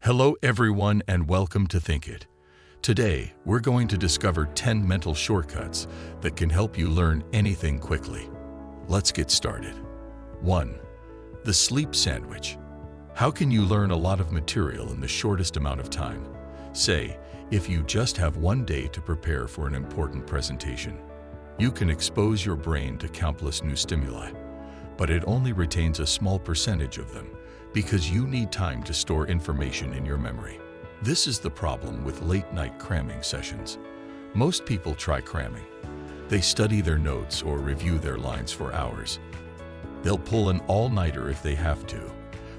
Hello everyone and welcome to Think It. Today, we're going to discover 10 mental shortcuts that can help you learn anything quickly. Let's get started. 1. The sleep sandwich. How can you learn a lot of material in the shortest amount of time? Say, if you just have one day to prepare for an important presentation, you can expose your brain to countless new stimuli, but it only retains a small percentage of them because you need time to store information in your memory. This is the problem with late-night cramming sessions. Most people try cramming. They study their notes or review their lines for hours. They'll pull an all-nighter if they have to,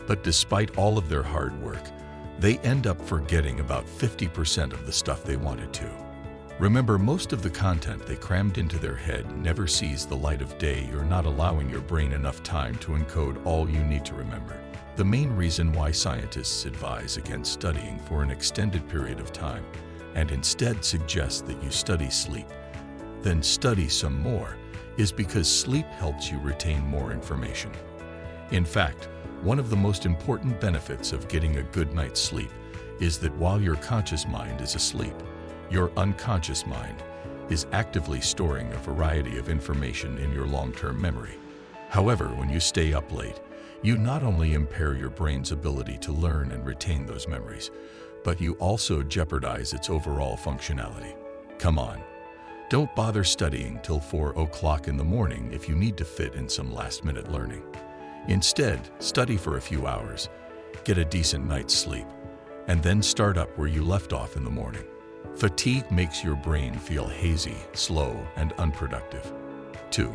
but despite all of their hard work, they end up forgetting about 50% of the stuff they wanted to. Remember, most of the content they crammed into their head never sees the light of day. You're not allowing your brain enough time to encode all you need to remember. The main reason why scientists advise against studying for an extended period of time and instead suggest that you study sleep, then study some more, is because sleep helps you retain more information. In fact, one of the most important benefits of getting a good night's sleep is that while your conscious mind is asleep, your unconscious mind is actively storing a variety of information in your long-term memory. However, when you stay up late, you not only impair your brain's ability to learn and retain those memories, but you also jeopardize its overall functionality. Come on, don't bother studying till 4 o'clock in the morning if you need to fit in some last-minute learning. Instead, study for a few hours, get a decent night's sleep, and then start up where you left off in the morning. Fatigue makes your brain feel hazy, slow, and unproductive. 2.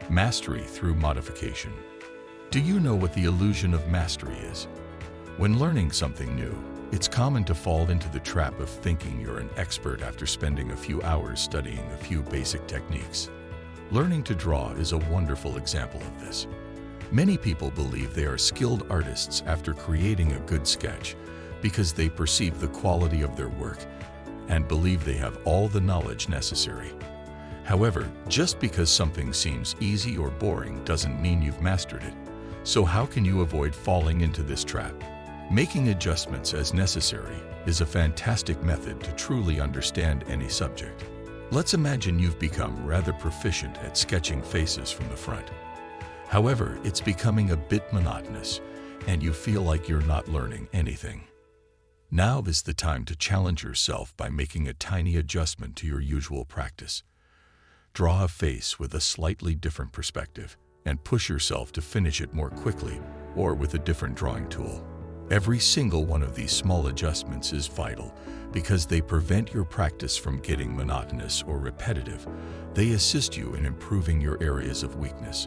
Mastery through modification. Do you know what the illusion of mastery is? When learning something new, it's common to fall into the trap of thinking you're an expert after spending a few hours studying a few basic techniques. Learning to draw is a wonderful example of this. Many people believe they are skilled artists after creating a good sketch because they perceive the quality of their work and believe they have all the knowledge necessary. However, just because something seems easy or boring doesn't mean you've mastered it. So how can you avoid falling into this trap? Making adjustments as necessary is a fantastic method to truly understand any subject. Let's imagine you've become rather proficient at sketching faces from the front. However, it's becoming a bit monotonous, and you feel like you're not learning anything. Now is the time to challenge yourself by making a tiny adjustment to your usual practice. Draw a face with a slightly different perspective, and push yourself to finish it more quickly or with a different drawing tool. Every single one of these small adjustments is vital because they prevent your practice from getting monotonous or repetitive. They assist you in improving your areas of weakness,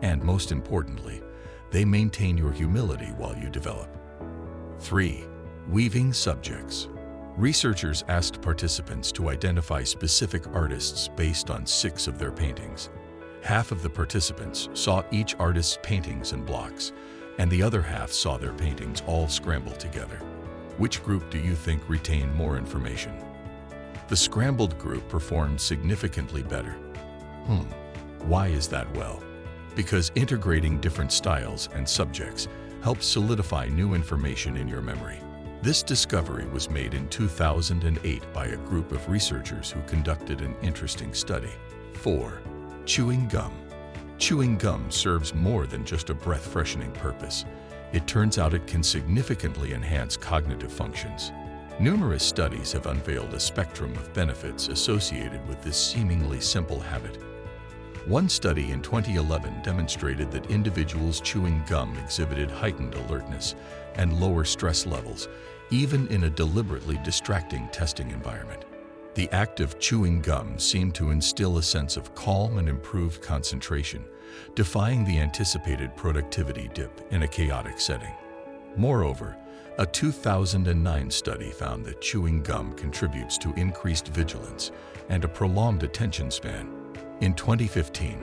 and most importantly, they maintain your humility while you develop. 3. Weaving subjects. Researchers asked participants to identify specific artists based on 6 of their paintings. Half of the participants saw each artist's paintings in blocks, and the other half saw their paintings all scrambled together. Which group do you think retained more information? The scrambled group performed significantly better. Why is that? Well, because integrating different styles and subjects helps solidify new information in your memory. This discovery was made in 2008 by a group of researchers who conducted an interesting study. 4. Chewing gum. Chewing gum serves more than just a breath-freshening purpose. It turns out it can significantly enhance cognitive functions. Numerous studies have unveiled a spectrum of benefits associated with this seemingly simple habit. One study in 2011 demonstrated that individuals chewing gum exhibited heightened alertness and lower stress levels, even in a deliberately distracting testing environment. The act of chewing gum seemed to instill a sense of calm and improved concentration, defying the anticipated productivity dip in a chaotic setting. Moreover, a 2009 study found that chewing gum contributes to increased vigilance and a prolonged attention span. In 2015,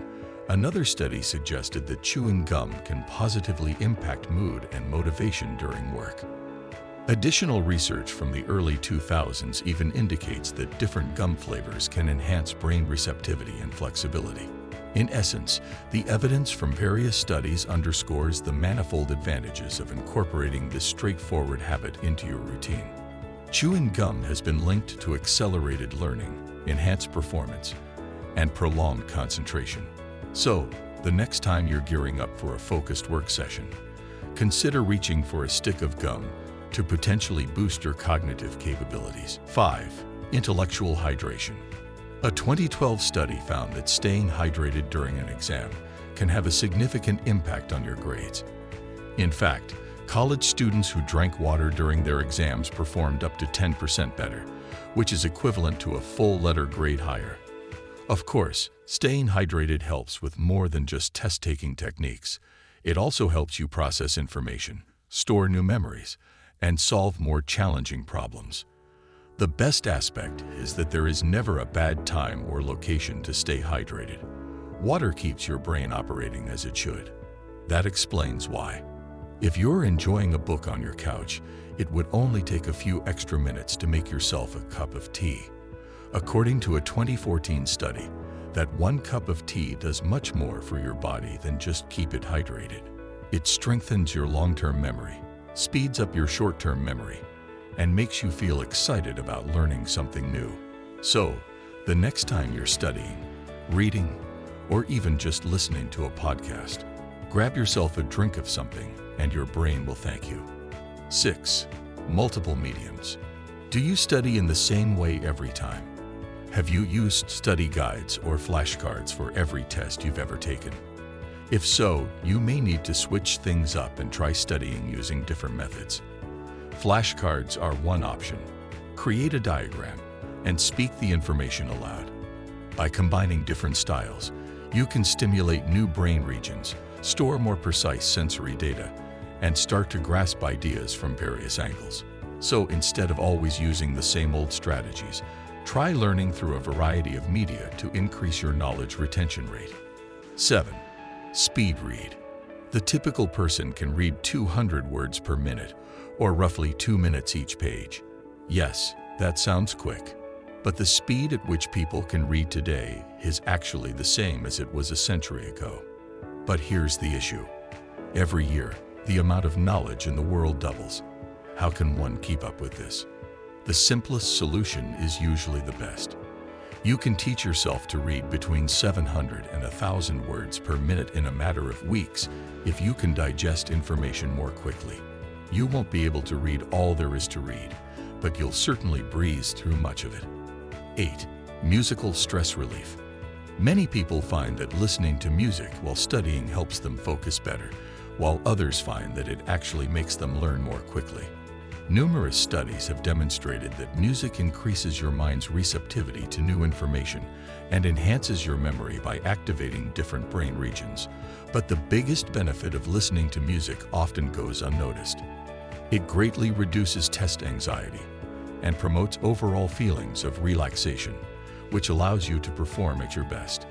another study suggested that chewing gum can positively impact mood and motivation during work. Additional research from the early 2000s even indicates that different gum flavors can enhance brain receptivity and flexibility. In essence, the evidence from various studies underscores the manifold advantages of incorporating this straightforward habit into your routine. Chewing gum has been linked to accelerated learning, enhanced performance, and prolonged concentration. So, the next time you're gearing up for a focused work session, consider reaching for a stick of gum to potentially boost your cognitive capabilities. 5. Intellectual hydration. A 2012 study found that staying hydrated during an exam can have a significant impact on your grades. In fact, college students who drank water during their exams performed up to 10% better, which is equivalent to a full letter grade higher. Of course, staying hydrated helps with more than just test-taking techniques. It also helps you process information, store new memories, and solve more challenging problems. The best aspect is that there is never a bad time or location to stay hydrated. Water keeps your brain operating as it should. That explains why. If you're enjoying a book on your couch, it would only take a few extra minutes to make yourself a cup of tea. According to a 2014 study, that 1 cup of tea does much more for your body than just keep it hydrated. It strengthens your long-term memory, speeds up your short-term memory, and makes you feel excited about learning something new. So, the next time you're studying, reading, or even just listening to a podcast, grab yourself a drink of something and your brain will thank you. 6. Multiple mediums. Do you study in the same way every time? Have you used study guides or flashcards for every test you've ever taken? If so, you may need to switch things up and try studying using different methods. Flashcards are one option. Create a diagram and speak the information aloud. By combining different styles, you can stimulate new brain regions, store more precise sensory data, and start to grasp ideas from various angles. So instead of always using the same old strategies, try learning through a variety of media to increase your knowledge retention rate. 7. Speed read. The typical person can read 200 words per minute, or roughly 2 minutes each page. Yes, that sounds quick, but the speed at which people can read today is actually the same as it was a century ago. But here's the issue. Every year, the amount of knowledge in the world doubles. How can one keep up with this? The simplest solution is usually the best. You can teach yourself to read between 700 and 1,000 words per minute in a matter of weeks if you can digest information more quickly. You won't be able to read all there is to read, but you'll certainly breeze through much of it. 8. Musical stress relief. Many people find that listening to music while studying helps them focus better, while others find that it actually makes them learn more quickly. Numerous studies have demonstrated that music increases your mind's receptivity to new information and enhances your memory by activating different brain regions. But the biggest benefit of listening to music often goes unnoticed. It greatly reduces test anxiety and promotes overall feelings of relaxation, which allows you to perform at your best.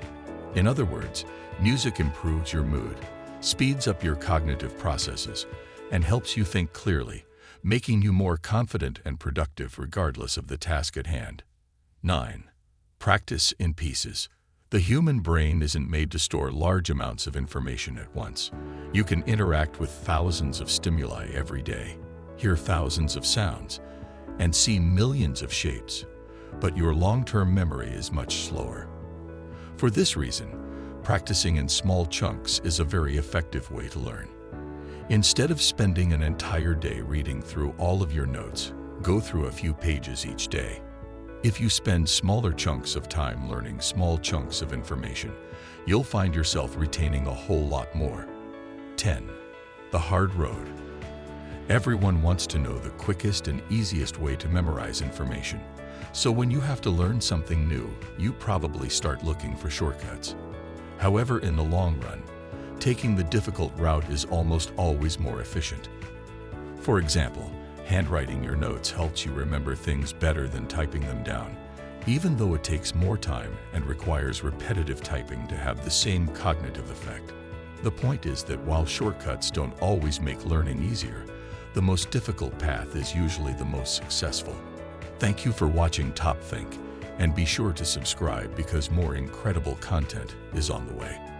In other words, music improves your mood, speeds up your cognitive processes, and helps you think clearly, making you more confident and productive regardless of the task at hand. 9. Practice in pieces. The human brain isn't made to store large amounts of information at once. You can interact with thousands of stimuli every day, hear thousands of sounds, and see millions of shapes, but your long-term memory is much slower. For this reason, practicing in small chunks is a very effective way to learn. Instead of spending an entire day reading through all of your notes, go through a few pages each day. If you spend smaller chunks of time learning small chunks of information, you'll find yourself retaining a whole lot more. 10. The hard road. Everyone wants to know the quickest and easiest way to memorize information. So when you have to learn something new, you probably start looking for shortcuts. However, in the long run, taking the difficult route is almost always more efficient. For example, handwriting your notes helps you remember things better than typing them down, even though it takes more time and requires repetitive typing to have the same cognitive effect. The point is that while shortcuts don't always make learning easier, the most difficult path is usually the most successful. Thank you for watching Top Think. And be sure to subscribe because more incredible content is on the way.